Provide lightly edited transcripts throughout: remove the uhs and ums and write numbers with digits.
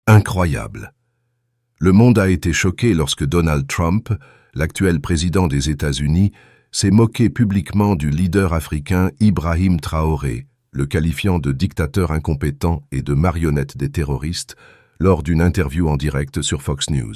Incroyable. Le monde a été choqué lorsque Donald Trump, l'actuel président des États-Unis, s'est moqué publiquement du leader africain Ibrahim Traoré, le qualifiant de dictateur incompétent et de marionnette des terroristes, lors d'une interview en direct sur Fox News.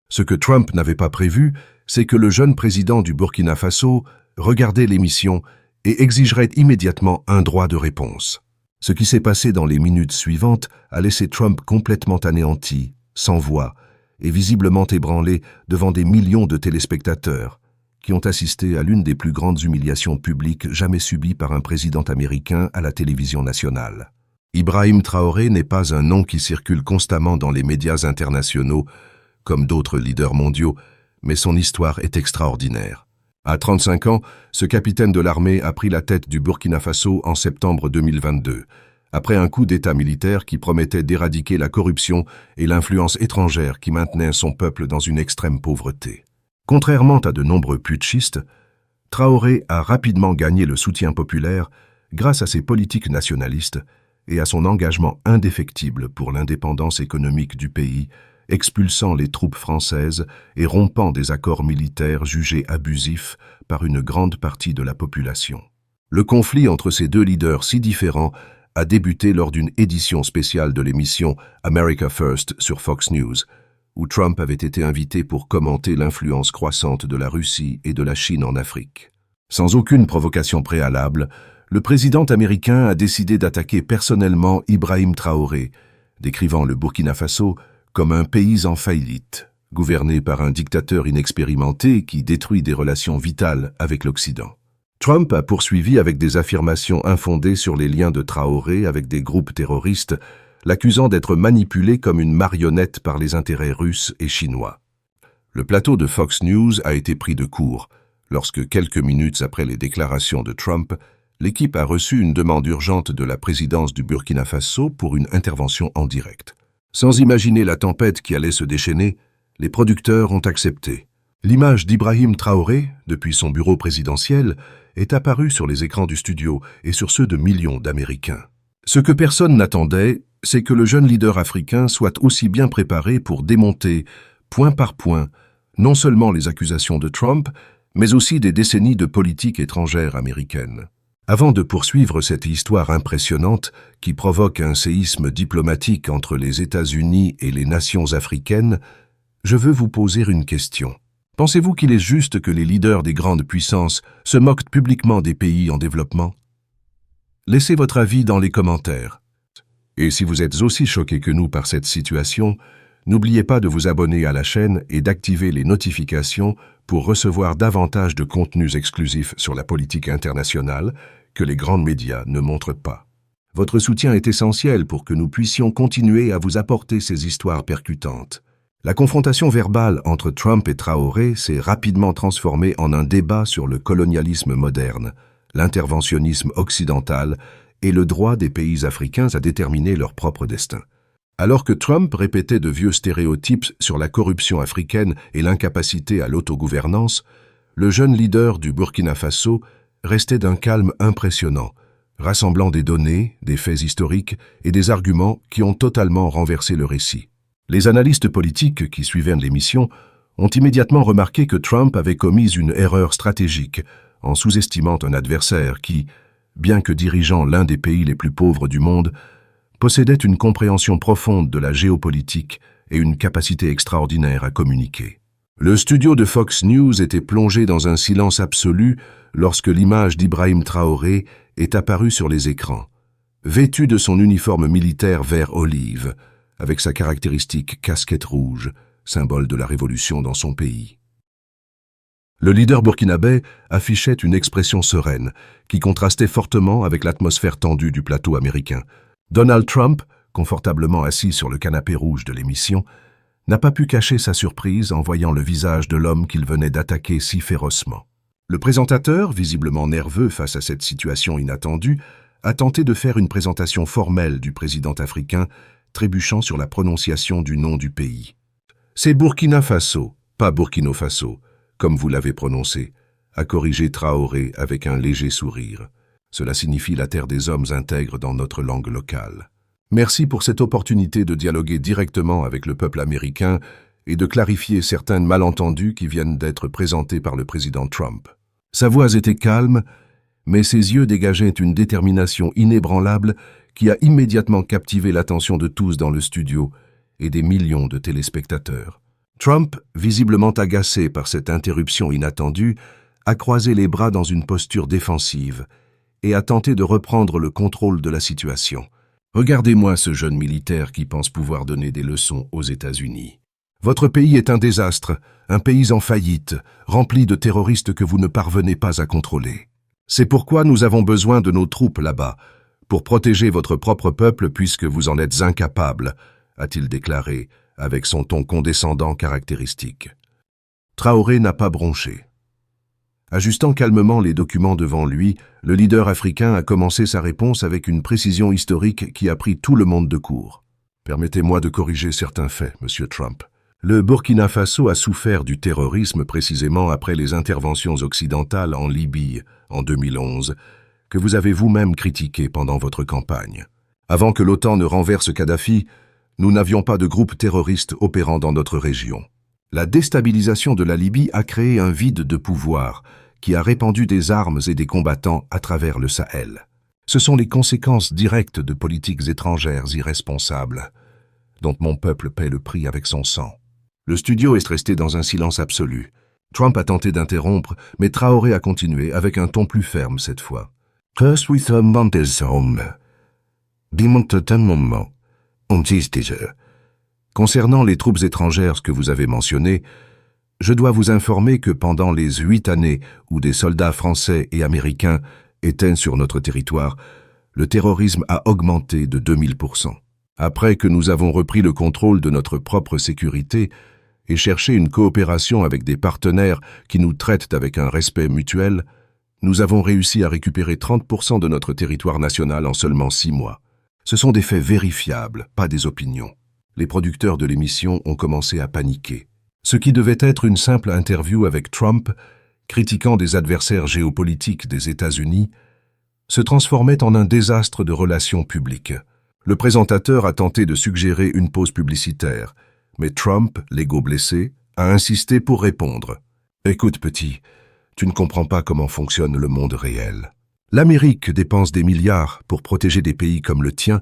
Ce que Trump n'avait pas prévu, c'est que le jeune président du Burkina Faso regardait l'émission et exigerait immédiatement un droit de réponse. Ce qui s'est passé dans les minutes suivantes a laissé Trump complètement anéanti, sans voix, et visiblement ébranlé devant des millions de téléspectateurs qui ont assisté à l'une des plus grandes humiliations publiques jamais subies par un président américain à la télévision nationale. Ibrahim Traoré n'est pas un nom qui circule constamment dans les médias internationaux, comme d'autres leaders mondiaux, mais son histoire est extraordinaire. À 35 ans, ce capitaine de l'armée a pris la tête du Burkina Faso en septembre 2022, après un coup d'État militaire qui promettait d'éradiquer la corruption et l'influence étrangère qui maintenait son peuple dans une extrême pauvreté. Contrairement à de nombreux putschistes, Traoré a rapidement gagné le soutien populaire grâce à ses politiques nationalistes et à son engagement indéfectible pour l'indépendance économique du pays, expulsant les troupes françaises et rompant des accords militaires jugés abusifs par une grande partie de la population. Le conflit entre ces deux leaders si différents a débuté lors d'une édition spéciale de l'émission America First sur Fox News, où Trump avait été invité pour commenter l'influence croissante de la Russie et de la Chine en Afrique. Sans aucune provocation préalable, le président américain a décidé d'attaquer personnellement Ibrahim Traoré, décrivant le Burkina Faso comme un pays en faillite, gouverné par un dictateur inexpérimenté qui détruit des relations vitales avec l'Occident. Trump a poursuivi avec des affirmations infondées sur les liens de Traoré avec des groupes terroristes, l'accusant d'être manipulé comme une marionnette par les intérêts russes et chinois. Le plateau de Fox News a été pris de court, lorsque quelques minutes après les déclarations de Trump, l'équipe a reçu une demande urgente de la présidence du Burkina Faso pour une intervention en direct. Sans imaginer la tempête qui allait se déchaîner, les producteurs ont accepté. L'image d'Ibrahim Traoré, depuis son bureau présidentiel, est apparue sur les écrans du studio et sur ceux de millions d'Américains. Ce que personne n'attendait, c'est que le jeune leader africain soit aussi bien préparé pour démonter, point par point, non seulement les accusations de Trump, mais aussi des décennies de politique étrangère américaine. Avant de poursuivre cette histoire impressionnante qui provoque un séisme diplomatique entre les États-Unis et les nations africaines, je veux vous poser une question. Pensez-vous qu'il est juste que les leaders des grandes puissances se moquent publiquement des pays en développement? Laissez votre avis dans les commentaires. Et si vous êtes aussi choqués que nous par cette situation, n'oubliez pas de vous abonner à la chaîne et d'activer les notifications pour recevoir davantage de contenus exclusifs sur la politique internationale que les grands médias ne montrent pas. Votre soutien est essentiel pour que nous puissions continuer à vous apporter ces histoires percutantes. La confrontation verbale entre Trump et Traoré s'est rapidement transformée en un débat sur le colonialisme moderne, l'interventionnisme occidental et le droit des pays africains à déterminer leur propre destin. Alors que Trump répétait de vieux stéréotypes sur la corruption africaine et l'incapacité à l'autogouvernance, le jeune leader du Burkina Faso restait d'un calme impressionnant, rassemblant des données, des faits historiques et des arguments qui ont totalement renversé le récit. Les analystes politiques qui suivaient l'émission ont immédiatement remarqué que Trump avait commis une erreur stratégique en sous-estimant un adversaire qui, bien que dirigeant l'un des pays les plus pauvres du monde, possédait une compréhension profonde de la géopolitique et une capacité extraordinaire à communiquer. Le studio de Fox News était plongé dans un silence absolu lorsque l'image d'Ibrahim Traoré est apparue sur les écrans, vêtu de son uniforme militaire vert olive, avec sa caractéristique casquette rouge, symbole de la révolution dans son pays. Le leader burkinabé affichait une expression sereine, qui contrastait fortement avec l'atmosphère tendue du plateau américain. Donald Trump, confortablement assis sur le canapé rouge de l'émission, n'a pas pu cacher sa surprise en voyant le visage de l'homme qu'il venait d'attaquer si férocement. Le présentateur, visiblement nerveux face à cette situation inattendue, a tenté de faire une présentation formelle du président africain, trébuchant sur la prononciation du nom du pays. « C'est Burkina Faso, pas Burkino Faso, comme vous l'avez prononcé », a corrigé Traoré avec un léger sourire. Cela signifie la terre des hommes intègres dans notre langue locale. Merci pour cette opportunité de dialoguer directement avec le peuple américain et de clarifier certains malentendus qui viennent d'être présentés par le président Trump. Sa voix était calme, mais ses yeux dégageaient une détermination inébranlable qui a immédiatement captivé l'attention de tous dans le studio et des millions de téléspectateurs. Trump, visiblement agacé par cette interruption inattendue, a croisé les bras dans une posture défensive et a tenté de reprendre le contrôle de la situation. Regardez-moi ce jeune militaire qui pense pouvoir donner des leçons aux États-Unis. Votre pays est un désastre, un pays en faillite, rempli de terroristes que vous ne parvenez pas à contrôler. C'est pourquoi nous avons besoin de nos troupes là-bas, pour protéger votre propre peuple puisque vous en êtes incapable, a-t-il déclaré, avec son ton condescendant caractéristique. Traoré n'a pas bronché. Ajustant calmement les documents devant lui, le leader africain a commencé sa réponse avec une précision historique qui a pris tout le monde de court. Permettez-moi de corriger certains faits, Monsieur Trump. Le Burkina Faso a souffert du terrorisme précisément après les interventions occidentales en Libye en 2011, que vous avez vous-même critiqué pendant votre campagne. Avant que l'OTAN ne renverse Kadhafi, nous n'avions pas de groupe terroriste opérant dans notre région. La déstabilisation de la Libye a créé un vide de pouvoir qui a répandu des armes et des combattants à travers le Sahel. Ce sont les conséquences directes de politiques étrangères irresponsables, dont mon peuple paie le prix avec son sang. Le studio est resté dans un silence absolu. Trump a tenté d'interrompre, mais Traoré a continué avec un ton plus ferme cette fois. Concernant les troupes étrangères que vous avez mentionnées, je dois vous informer que pendant les 8 années où des soldats français et américains étaient sur notre territoire, le terrorisme a augmenté de 2000%. Après que nous avons repris le contrôle de notre propre sécurité et cherché une coopération avec des partenaires qui nous traitent avec un respect mutuel, nous avons réussi à récupérer 30% de notre territoire national en seulement 6 mois. Ce sont des faits vérifiables, pas des opinions. Les producteurs de l'émission ont commencé à paniquer. Ce qui devait être une simple interview avec Trump, critiquant des adversaires géopolitiques des États-Unis, se transformait en un désastre de relations publiques. Le présentateur a tenté de suggérer une pause publicitaire, mais Trump, l'ego blessé, a insisté pour répondre. « Écoute, petit, tu ne comprends pas comment fonctionne le monde réel. L'Amérique dépense des milliards pour protéger des pays comme le tien,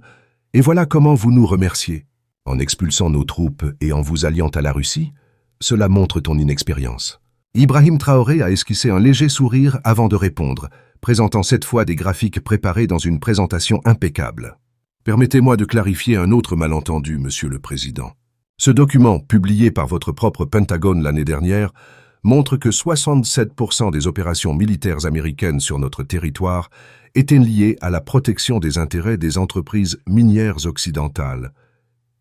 et voilà comment vous nous remerciez. En expulsant nos troupes et en vous alliant à la Russie, cela montre ton inexpérience. » Ibrahim Traoré a esquissé un léger sourire avant de répondre, présentant cette fois des graphiques préparés dans une présentation impeccable. Permettez-moi de clarifier un autre malentendu, Monsieur le Président. Ce document, publié par votre propre Pentagone l'année dernière, montre que 67% des opérations militaires américaines sur notre territoire étaient liées à la protection des intérêts des entreprises minières occidentales,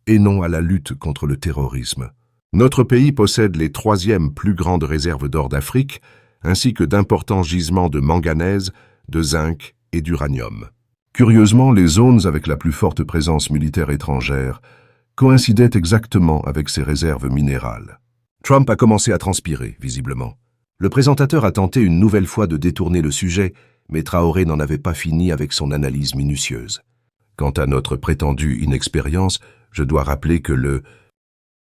et non à la lutte contre le terrorisme. Notre pays possède les 3e plus grandes réserves d'or d'Afrique, ainsi que d'importants gisements de manganèse, de zinc et d'uranium. Curieusement, les zones avec la plus forte présence militaire étrangère coïncidaient exactement avec ces réserves minérales. Trump a commencé à transpirer, visiblement. Le présentateur a tenté une nouvelle fois de détourner le sujet, mais Traoré n'en avait pas fini avec son analyse minutieuse. Quant à notre prétendue inexpérience, je dois rappeler que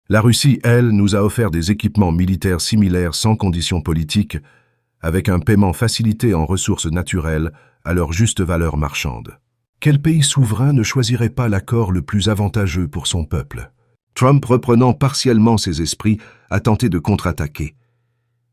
la Russie, elle, nous a offert des équipements militaires similaires sans conditions politiques, avec un paiement facilité en ressources naturelles à leur juste valeur marchande. Quel pays souverain ne choisirait pas l'accord le plus avantageux pour son peuple? Trump, reprenant partiellement ses esprits, a tenté de contre-attaquer.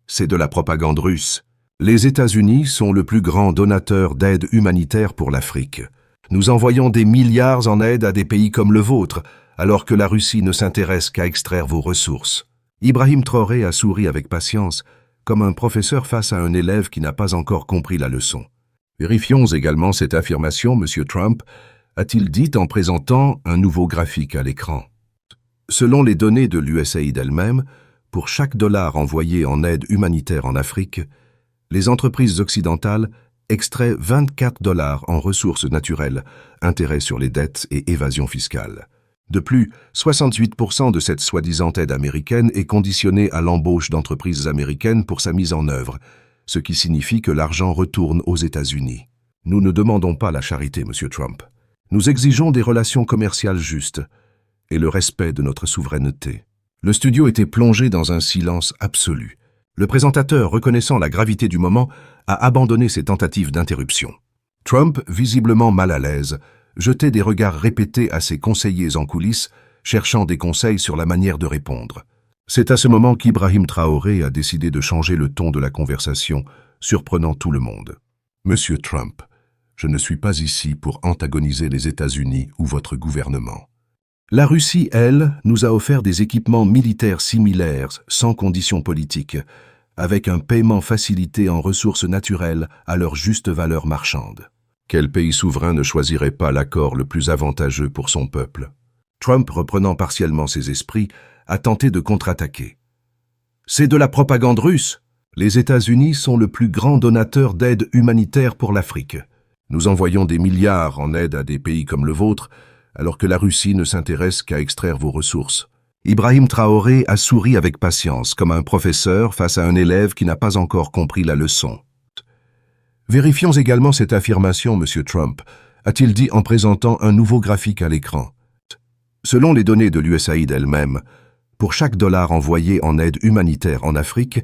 C'est de la propagande russe. Les États-Unis sont le plus grand donateur d'aide humanitaire pour l'Afrique. Nous envoyons des milliards en aide à des pays comme le vôtre, alors que la Russie ne s'intéresse qu'à extraire vos ressources. Ibrahim Traoré a souri avec patience, comme un professeur face à un élève qui n'a pas encore compris la leçon. Vérifions également cette affirmation, Monsieur Trump, a-t-il dit en présentant un nouveau graphique à l'écran. Selon les données de l'USAID elle-même, pour chaque dollar envoyé en aide humanitaire en Afrique, les entreprises occidentales extraient 24 $ en ressources naturelles, intérêts sur les dettes et évasion fiscale. De plus, 68% de cette soi-disant aide américaine est conditionnée à l'embauche d'entreprises américaines pour sa mise en œuvre, ce qui signifie que l'argent retourne aux États-Unis. Nous ne demandons pas la charité, Monsieur Trump. Nous exigeons des relations commerciales justes et le respect de notre souveraineté. Le studio était plongé dans un silence absolu. Le présentateur, reconnaissant la gravité du moment, a abandonné ses tentatives d'interruption. Trump, visiblement mal à l'aise, jetait des regards répétés à ses conseillers en coulisses, cherchant des conseils sur la manière de répondre. C'est à ce moment qu'Ibrahim Traoré a décidé de changer le ton de la conversation, surprenant tout le monde. « Monsieur Trump, je ne suis pas ici pour antagoniser les États-Unis ou votre gouvernement. La Russie, elle, nous a offert des équipements militaires similaires, sans conditions politiques, avec un paiement facilité en ressources naturelles à leur juste valeur marchande. Quel pays souverain ne choisirait pas l'accord le plus avantageux pour son peuple? Trump, reprenant partiellement ses esprits, a tenté de contre-attaquer. C'est de la propagande russe. Les États-Unis sont le plus grand donateur d'aide humanitaire pour l'Afrique. Nous envoyons des milliards en aide à des pays comme le vôtre, alors que la Russie ne s'intéresse qu'à extraire vos ressources. Ibrahim Traoré a souri avec patience, comme un professeur face à un élève qui n'a pas encore compris la leçon. Vérifions également cette affirmation, Monsieur Trump, a-t-il dit en présentant un nouveau graphique à l'écran. Selon les données de l'USAID elle-même, pour chaque dollar envoyé en aide humanitaire en Afrique,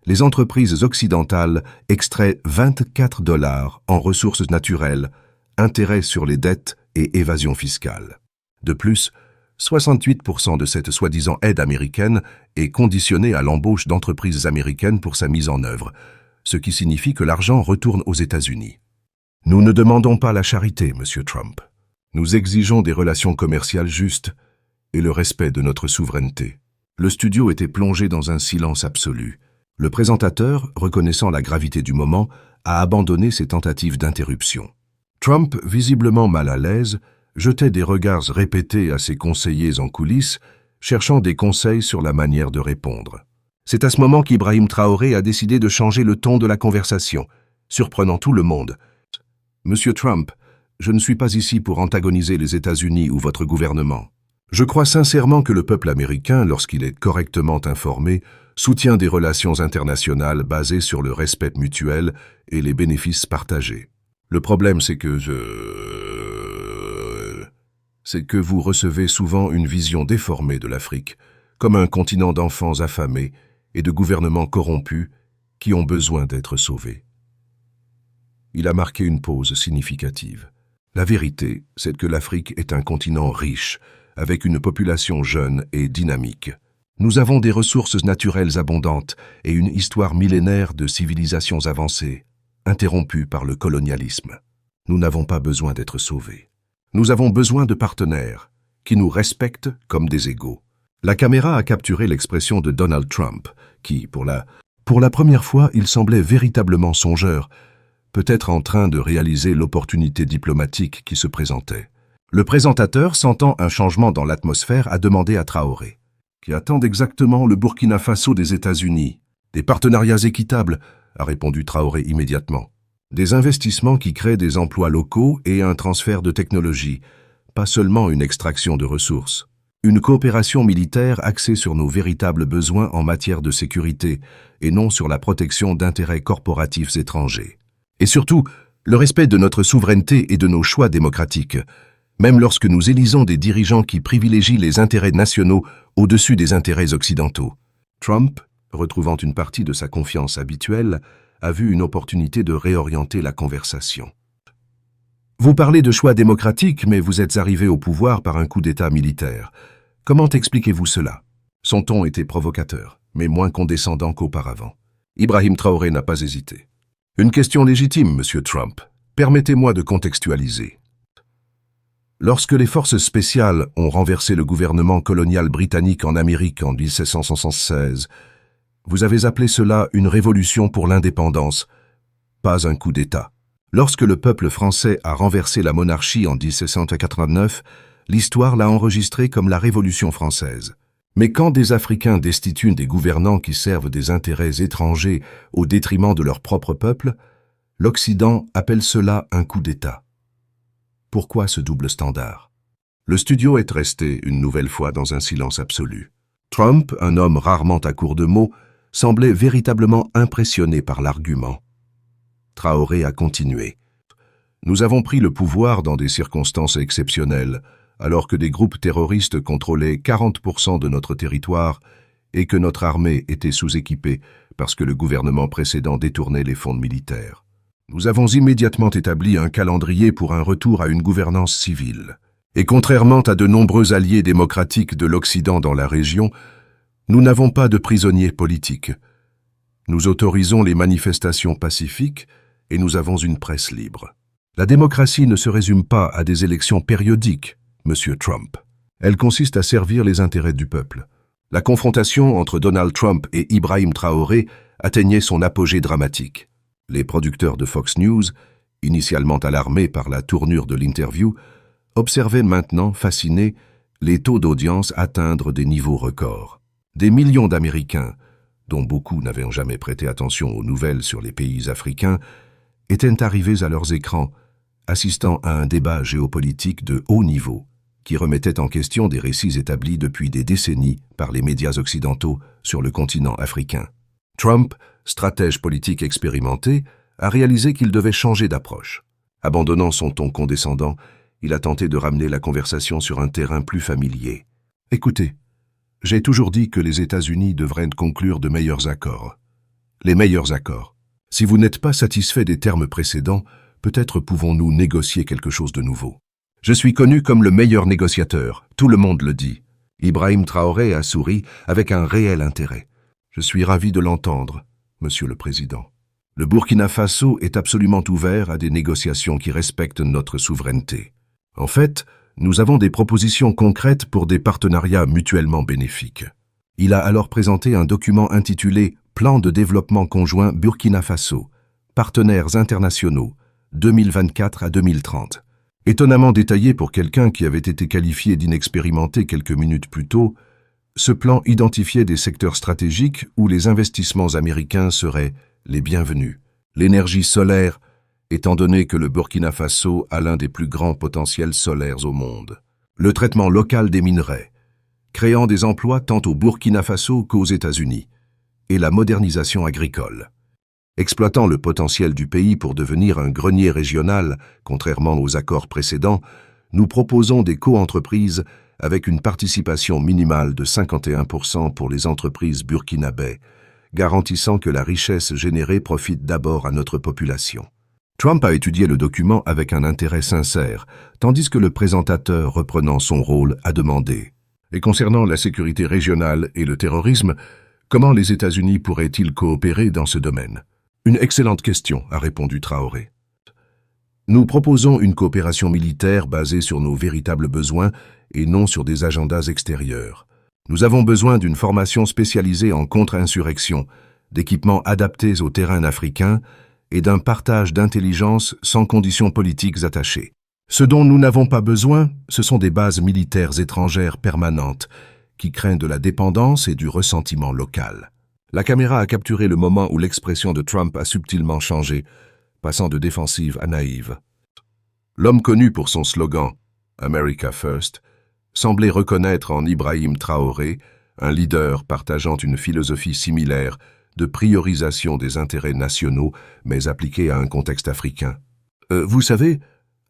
les entreprises occidentales extraient 24 $ en ressources naturelles, intérêts sur les dettes et évasion fiscale. De plus, 68% de cette soi-disant aide américaine est conditionnée à l'embauche d'entreprises américaines pour sa mise en œuvre, ce qui signifie que l'argent retourne aux États-Unis. Nous ne demandons pas la charité, Monsieur Trump. Nous exigeons des relations commerciales justes et le respect de notre souveraineté. Le studio était plongé dans un silence absolu. Le présentateur, reconnaissant la gravité du moment, a abandonné ses tentatives d'interruption. Trump, visiblement mal à l'aise, jetait des regards répétés à ses conseillers en coulisses, cherchant des conseils sur la manière de répondre. C'est à ce moment qu'Ibrahim Traoré a décidé de changer le ton de la conversation, surprenant tout le monde. « Monsieur Trump, je ne suis pas ici pour antagoniser les États-Unis ou votre gouvernement. Je crois sincèrement que le peuple américain, lorsqu'il est correctement informé, soutient des relations internationales basées sur le respect mutuel et les bénéfices partagés. Le problème, c'est que vous recevez souvent une vision déformée de l'Afrique, comme un continent d'enfants affamés et de gouvernements corrompus qui ont besoin d'être sauvés. » Il a marqué une pause significative. La vérité, c'est que l'Afrique est un continent riche, avec une population jeune et dynamique. Nous avons des ressources naturelles abondantes et une histoire millénaire de civilisations avancées, interrompues par le colonialisme. Nous n'avons pas besoin d'être sauvés. Nous avons besoin de partenaires qui nous respectent comme des égaux. La caméra a capturé l'expression de Donald Trump, qui, pour la première fois, il semblait véritablement songeur, peut-être en train de réaliser l'opportunité diplomatique qui se présentait. Le présentateur, sentant un changement dans l'atmosphère, a demandé à Traoré « Qui attendent exactement le Burkina Faso des États-Unis ?»« Des partenariats équitables », a répondu Traoré immédiatement. « Des investissements qui créent des emplois locaux et un transfert de technologie, pas seulement une extraction de ressources. Une coopération militaire axée sur nos véritables besoins en matière de sécurité et non sur la protection d'intérêts corporatifs étrangers. Et surtout, le respect de notre souveraineté et de nos choix démocratiques, même lorsque nous élisons des dirigeants qui privilégient les intérêts nationaux au-dessus des intérêts occidentaux. » Trump, retrouvant une partie de sa confiance habituelle, a vu une opportunité de réorienter la conversation. « Vous parlez de choix démocratiques, mais vous êtes arrivé au pouvoir par un coup d'État militaire. Comment expliquez-vous cela ?» Son ton était provocateur, mais moins condescendant qu'auparavant. Ibrahim Traoré n'a pas hésité. « Une question légitime, Monsieur Trump. Permettez-moi de contextualiser. Lorsque les forces spéciales ont renversé le gouvernement colonial britannique en Amérique en 1776, vous avez appelé cela une révolution pour l'indépendance, pas un coup d'État. Lorsque le peuple français a renversé la monarchie en 1789, l'histoire l'a enregistré comme la Révolution française. Mais quand des Africains destituent des gouvernants qui servent des intérêts étrangers au détriment de leur propre peuple, l'Occident appelle cela un coup d'État. Pourquoi ce double standard? Le studio est resté une nouvelle fois dans un silence absolu. Trump, un homme rarement à court de mots, semblait véritablement impressionné par l'argument. Traoré a continué. Nous avons pris le pouvoir dans des circonstances exceptionnelles, alors que des groupes terroristes contrôlaient 40% de notre territoire et que notre armée était sous-équipée parce que le gouvernement précédent détournait les fonds militaires. Nous avons immédiatement établi un calendrier pour un retour à une gouvernance civile. Et contrairement à de nombreux alliés démocratiques de l'Occident dans la région, nous n'avons pas de prisonniers politiques. Nous autorisons les manifestations pacifiques et nous avons une presse libre. La démocratie ne se résume pas à des élections périodiques, Monsieur Trump. Elle consiste à servir les intérêts du peuple. La confrontation entre Donald Trump et Ibrahim Traoré atteignait son apogée dramatique. Les producteurs de Fox News, initialement alarmés par la tournure de l'interview, observaient maintenant, fascinés, les taux d'audience atteindre des niveaux records. Des millions d'Américains, dont beaucoup n'avaient jamais prêté attention aux nouvelles sur les pays africains, étaient arrivés à leurs écrans, assistant à un débat géopolitique de haut niveau, qui remettait en question des récits établis depuis des décennies par les médias occidentaux sur le continent africain. Trump, stratège politique expérimenté, a réalisé qu'il devait changer d'approche. Abandonnant son ton condescendant, il a tenté de ramener la conversation sur un terrain plus familier. « Écoutez, j'ai toujours dit que les États-Unis devraient conclure de meilleurs accords. Les meilleurs accords. Si vous n'êtes pas satisfait des termes précédents, peut-être pouvons-nous négocier quelque chose de nouveau. Je suis connu comme le meilleur négociateur, tout le monde le dit. » Ibrahim Traoré a souri avec un réel intérêt. « Je suis ravi de l'entendre, Monsieur le Président. Le Burkina Faso est absolument ouvert à des négociations qui respectent notre souveraineté. En fait, nous avons des propositions concrètes pour des partenariats mutuellement bénéfiques. » Il a alors présenté un document intitulé « Plan de développement conjoint Burkina Faso, partenaires internationaux, 2024 à 2030 ». Étonnamment détaillé pour quelqu'un qui avait été qualifié d'inexpérimenté quelques minutes plus tôt, ce plan identifiait des secteurs stratégiques où les investissements américains seraient les bienvenus. L'énergie solaire, étant donné que le Burkina Faso a l'un des plus grands potentiels solaires au monde. Le traitement local des minerais, créant des emplois tant au Burkina Faso qu'aux États-Unis. Et la modernisation agricole. Exploitant le potentiel du pays pour devenir un grenier régional, contrairement aux accords précédents, nous proposons des co-entreprises avec une participation minimale de 51% pour les entreprises burkinabais, garantissant que la richesse générée profite d'abord à notre population. Trump a étudié le document avec un intérêt sincère, tandis que le présentateur, reprenant son rôle, a demandé « Et concernant la sécurité régionale et le terrorisme, comment les États-Unis pourraient-ils coopérer dans ce domaine ?» Une excellente question, a répondu Traoré. Nous proposons une coopération militaire basée sur nos véritables besoins et non sur des agendas extérieurs. Nous avons besoin d'une formation spécialisée en contre-insurrection, d'équipements adaptés aux terrains africains et d'un partage d'intelligence sans conditions politiques attachées. Ce dont nous n'avons pas besoin, ce sont des bases militaires étrangères permanentes qui créent de la dépendance et du ressentiment local. La caméra a capturé le moment où l'expression de Trump a subtilement changé, passant de défensive à naïve. L'homme connu pour son slogan « America First » semblait reconnaître en Ibrahim Traoré un leader partageant une philosophie similaire de priorisation des intérêts nationaux, mais appliquée à un contexte africain. Vous savez,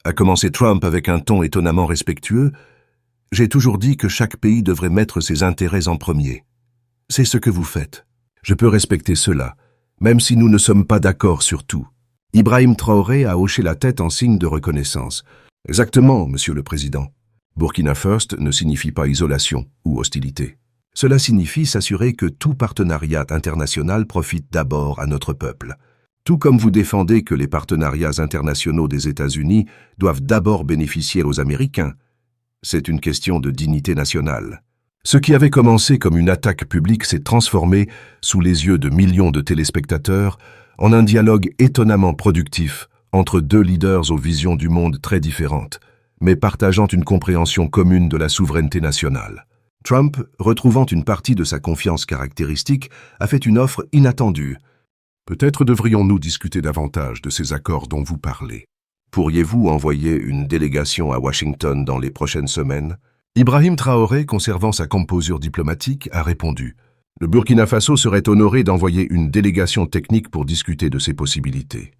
a commencé Trump avec un ton étonnamment respectueux, j'ai toujours dit que chaque pays devrait mettre ses intérêts en premier. C'est ce que vous faites. Je peux respecter cela, même si nous ne sommes pas d'accord sur tout. Ibrahim Traoré a hoché la tête en signe de reconnaissance. Exactement, Monsieur le Président. Burkina First ne signifie pas isolation ou hostilité. Cela signifie s'assurer que tout partenariat international profite d'abord à notre peuple. Tout comme vous défendez que les partenariats internationaux des États-Unis doivent d'abord bénéficier aux Américains. C'est une question de dignité nationale. Ce qui avait commencé comme une attaque publique s'est transformé, sous les yeux de millions de téléspectateurs, en un dialogue étonnamment productif entre deux leaders aux visions du monde très différentes, mais partageant une compréhension commune de la souveraineté nationale. Trump, retrouvant une partie de sa confiance caractéristique, a fait une offre inattendue. Peut-être devrions-nous discuter davantage de ces accords dont vous parlez. Pourriez-vous envoyer une délégation à Washington dans les prochaines semaines ? Ibrahim Traoré, conservant sa composure diplomatique, a répondu « Le Burkina Faso serait honoré d'envoyer une délégation technique pour discuter de ces possibilités. »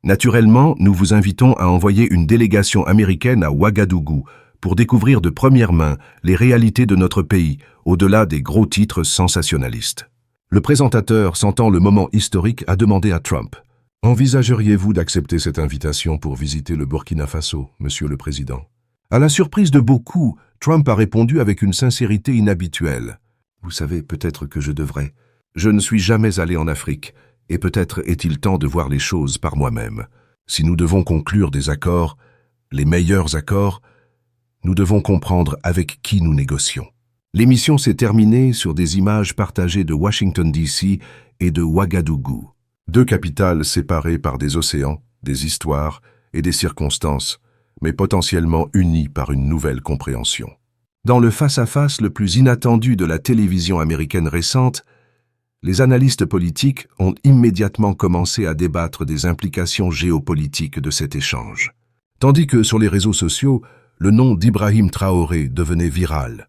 Naturellement, nous vous invitons à envoyer une délégation américaine à Ouagadougou pour découvrir de première main les réalités de notre pays, au-delà des gros titres sensationnalistes. Le présentateur, sentant le moment historique, a demandé à Trump « Envisageriez-vous d'accepter cette invitation pour visiter le Burkina Faso, Monsieur le Président ?» À la surprise de beaucoup, Trump a répondu avec une sincérité inhabituelle. « Vous savez, peut-être que je devrais. Je ne suis jamais allé en Afrique, et peut-être est-il temps de voir les choses par moi-même. Si nous devons conclure des accords, les meilleurs accords, nous devons comprendre avec qui nous négocions. » L'émission s'est terminée sur des images partagées de Washington DC et de Ouagadougou. Deux capitales séparées par des océans, des histoires et des circonstances, mais potentiellement unies par une nouvelle compréhension. Dans le face-à-face le plus inattendu de la télévision américaine récente, les analystes politiques ont immédiatement commencé à débattre des implications géopolitiques de cet échange. Tandis que sur les réseaux sociaux, le nom d'Ibrahim Traoré devenait viral.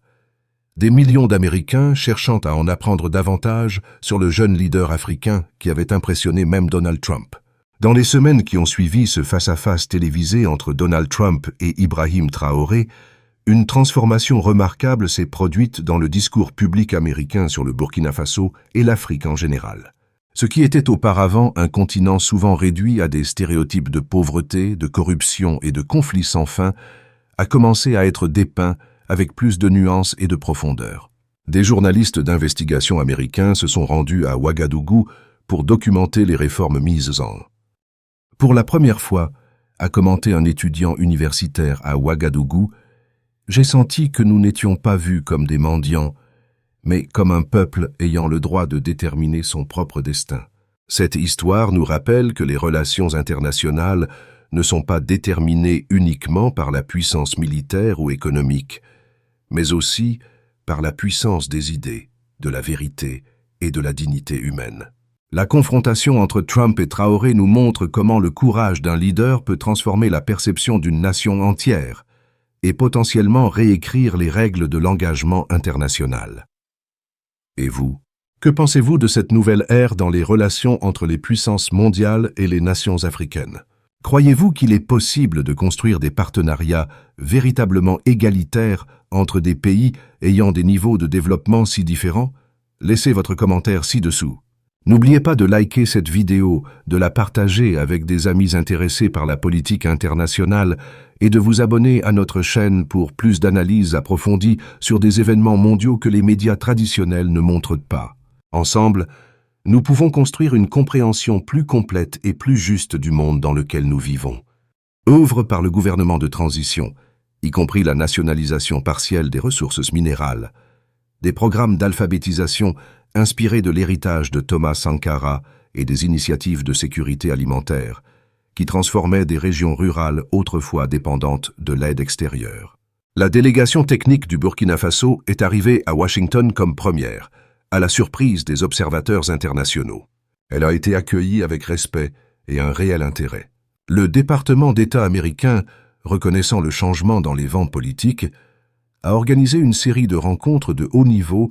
Des millions d'Américains cherchant à en apprendre davantage sur le jeune leader africain qui avait impressionné même Donald Trump. Dans les semaines qui ont suivi ce face-à-face télévisé entre Donald Trump et Ibrahim Traoré, une transformation remarquable s'est produite dans le discours public américain sur le Burkina Faso et l'Afrique en général. Ce qui était auparavant un continent souvent réduit à des stéréotypes de pauvreté, de corruption et de conflits sans fin a commencé à être dépeint avec plus de nuances et de profondeur. Des journalistes d'investigation américains se sont rendus à Ouagadougou pour documenter les réformes mises en. Pour la première fois, a commenté un étudiant universitaire à Ouagadougou, j'ai senti que nous n'étions pas vus comme des mendiants, mais comme un peuple ayant le droit de déterminer son propre destin. Cette histoire nous rappelle que les relations internationales ne sont pas déterminées uniquement par la puissance militaire ou économique, mais aussi par la puissance des idées, de la vérité et de la dignité humaine. La confrontation entre Trump et Traoré nous montre comment le courage d'un leader peut transformer la perception d'une nation entière et potentiellement réécrire les règles de l'engagement international. Et vous, que pensez-vous de cette nouvelle ère dans les relations entre les puissances mondiales et les nations africaines? Croyez-vous qu'il est possible de construire des partenariats véritablement égalitaires entre des pays ayant des niveaux de développement si différents? Laissez votre commentaire ci-dessous. N'oubliez pas de liker cette vidéo, de la partager avec des amis intéressés par la politique internationale et de vous abonner à notre chaîne pour plus d'analyses approfondies sur des événements mondiaux que les médias traditionnels ne montrent pas. Ensemble, nous pouvons construire une compréhension plus complète et plus juste du monde dans lequel nous vivons. Œuvre par le gouvernement de transition, y compris la nationalisation partielle des ressources minérales, des programmes d'alphabétisation inspirés de l'héritage de Thomas Sankara et des initiatives de sécurité alimentaire, qui transformaient des régions rurales autrefois dépendantes de l'aide extérieure. La délégation technique du Burkina Faso est arrivée à Washington comme première, à la surprise des observateurs internationaux. Elle a été accueillie avec respect et un réel intérêt. Le département d'État américain, reconnaissant le changement dans les vents politiques, a organisé une série de rencontres de haut niveau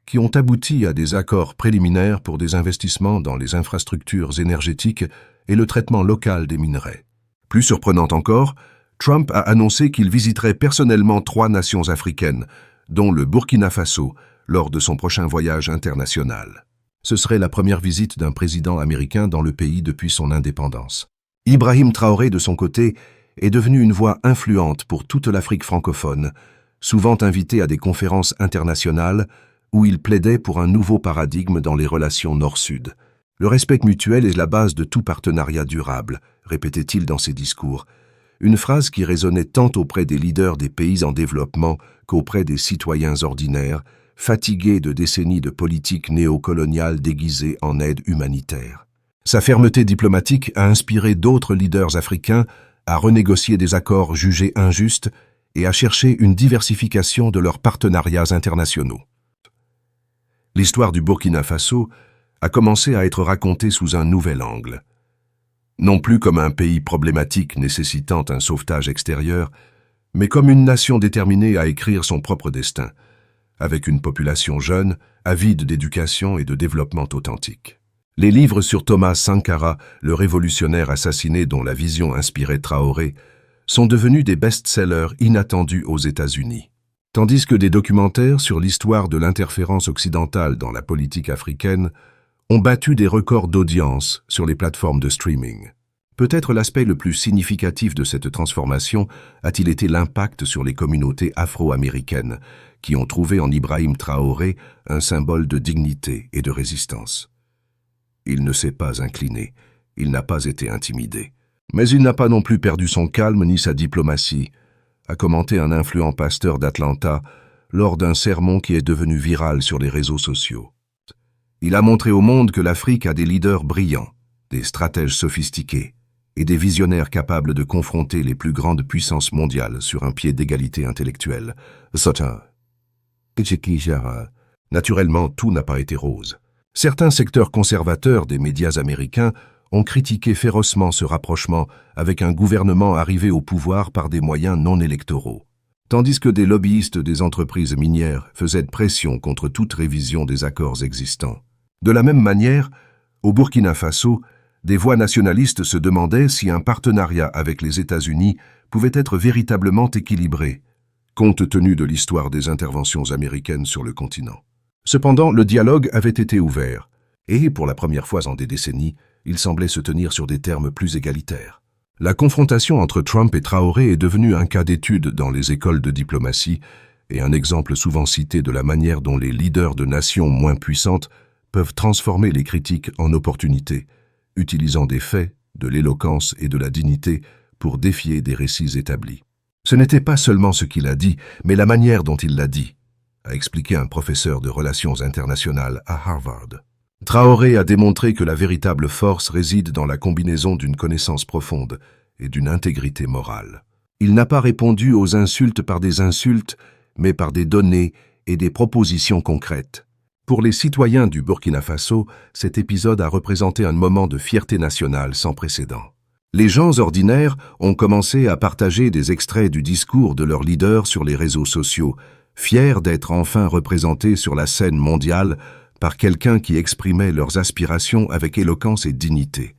qui ont abouti à des accords préliminaires pour des investissements dans les infrastructures énergétiques et le traitement local des minerais. Plus surprenant encore, Trump a annoncé qu'il visiterait personnellement 3 nations africaines, dont le Burkina Faso, lors de son prochain voyage international. Ce serait la première visite d'un président américain dans le pays depuis son indépendance. Ibrahim Traoré, de son côté, est devenu une voix influente pour toute l'Afrique francophone, souvent invité à des conférences internationales où il plaidait pour un nouveau paradigme dans les relations Nord-Sud. Le respect mutuel est la base de tout partenariat durable, répétait-il dans ses discours. Une phrase qui résonnait tant auprès des leaders des pays en développement qu'auprès des citoyens ordinaires, fatigués de décennies de politique néocoloniale déguisée en aide humanitaire. Sa fermeté diplomatique a inspiré d'autres leaders africains à renégocier des accords jugés injustes et à chercher une diversification de leurs partenariats internationaux. L'histoire du Burkina Faso a commencé à être racontée sous un nouvel angle. Non plus comme un pays problématique nécessitant un sauvetage extérieur, mais comme une nation déterminée à écrire son propre destin, avec une population jeune, avide d'éducation et de développement authentique. Les livres sur Thomas Sankara, le révolutionnaire assassiné dont la vision inspirait Traoré, sont devenus des best-sellers inattendus aux États-Unis. Tandis que des documentaires sur l'histoire de l'interférence occidentale dans la politique africaine ont battu des records d'audience sur les plateformes de streaming. Peut-être l'aspect le plus significatif de cette transformation a-t-il été l'impact sur les communautés afro-américaines qui ont trouvé en Ibrahim Traoré un symbole de dignité et de résistance. Il ne s'est pas incliné, il n'a pas été intimidé. Mais il n'a pas non plus perdu son calme ni sa diplomatie, a commenté un influent pasteur d'Atlanta lors d'un sermon qui est devenu viral sur les réseaux sociaux. Il a montré au monde que l'Afrique a des leaders brillants, des stratèges sophistiqués et des visionnaires capables de confronter les plus grandes puissances mondiales sur un pied d'égalité intellectuelle. Naturellement, tout n'a pas été rose. Certains secteurs conservateurs des médias américains ont critiqué férocement ce rapprochement avec un gouvernement arrivé au pouvoir par des moyens non électoraux, tandis que des lobbyistes des entreprises minières faisaient pression contre toute révision des accords existants. De la même manière, au Burkina Faso, des voix nationalistes se demandaient si un partenariat avec les États-Unis pouvait être véritablement équilibré, compte tenu de l'histoire des interventions américaines sur le continent. Cependant, le dialogue avait été ouvert, et, pour la première fois en des décennies, il semblait se tenir sur des termes plus égalitaires. La confrontation entre Trump et Traoré est devenue un cas d'étude dans les écoles de diplomatie et un exemple souvent cité de la manière dont les leaders de nations moins puissantes peuvent transformer les critiques en opportunités, utilisant des faits, de l'éloquence et de la dignité pour défier des récits établis. Ce n'était pas seulement ce qu'il a dit, mais la manière dont il l'a dit, a expliqué un professeur de relations internationales à Harvard. Traoré a démontré que la véritable force réside dans la combinaison d'une connaissance profonde et d'une intégrité morale. Il n'a pas répondu aux insultes par des insultes, mais par des données et des propositions concrètes. Pour les citoyens du Burkina Faso, cet épisode a représenté un moment de fierté nationale sans précédent. Les gens ordinaires ont commencé à partager des extraits du discours de leur leader sur les réseaux sociaux, fiers d'être enfin représentés sur la scène mondiale par quelqu'un qui exprimait leurs aspirations avec éloquence et dignité.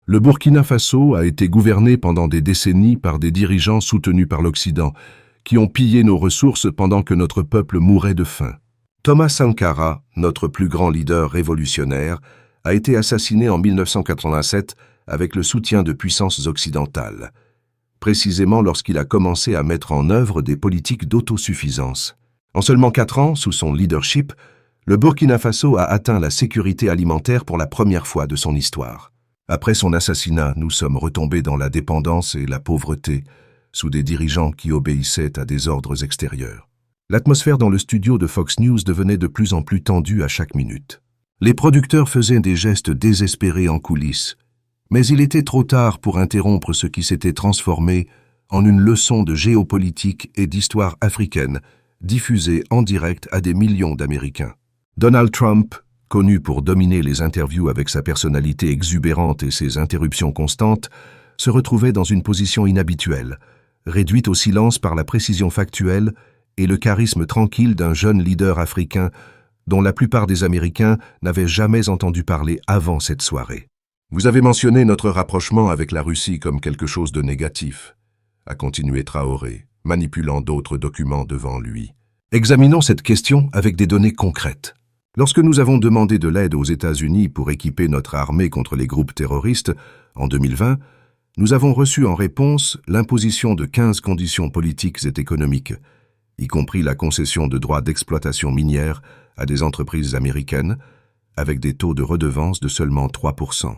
Le Burkina Faso a été gouverné pendant des décennies par des dirigeants soutenus par l'Occident, qui ont pillé nos ressources pendant que notre peuple mourait de faim. Thomas Sankara, notre plus grand leader révolutionnaire, a été assassiné en 1987 avec le soutien de puissances occidentales, précisément lorsqu'il a commencé à mettre en œuvre des politiques d'autosuffisance. En seulement 4 ans, sous son leadership, le Burkina Faso a atteint la sécurité alimentaire pour la première fois de son histoire. Après son assassinat, nous sommes retombés dans la dépendance et la pauvreté, sous des dirigeants qui obéissaient à des ordres extérieurs. L'atmosphère dans le studio de Fox News devenait de plus en plus tendue à chaque minute. Les producteurs faisaient des gestes désespérés en coulisses, mais il était trop tard pour interrompre ce qui s'était transformé en une leçon de géopolitique et d'histoire africaine, diffusée en direct à des millions d'Américains. Donald Trump, connu pour dominer les interviews avec sa personnalité exubérante et ses interruptions constantes, se retrouvait dans une position inhabituelle, réduite au silence par la précision factuelle et le charisme tranquille d'un jeune leader africain dont la plupart des Américains n'avaient jamais entendu parler avant cette soirée. Vous avez mentionné notre rapprochement avec la Russie comme quelque chose de négatif, a continué Traoré, manipulant d'autres documents devant lui. Examinons cette question avec des données concrètes. Lorsque nous avons demandé de l'aide aux États-Unis pour équiper notre armée contre les groupes terroristes, en 2020, nous avons reçu en réponse l'imposition de 15 conditions politiques et économiques, y compris la concession de droits d'exploitation minière à des entreprises américaines, avec des taux de redevance de seulement 3%.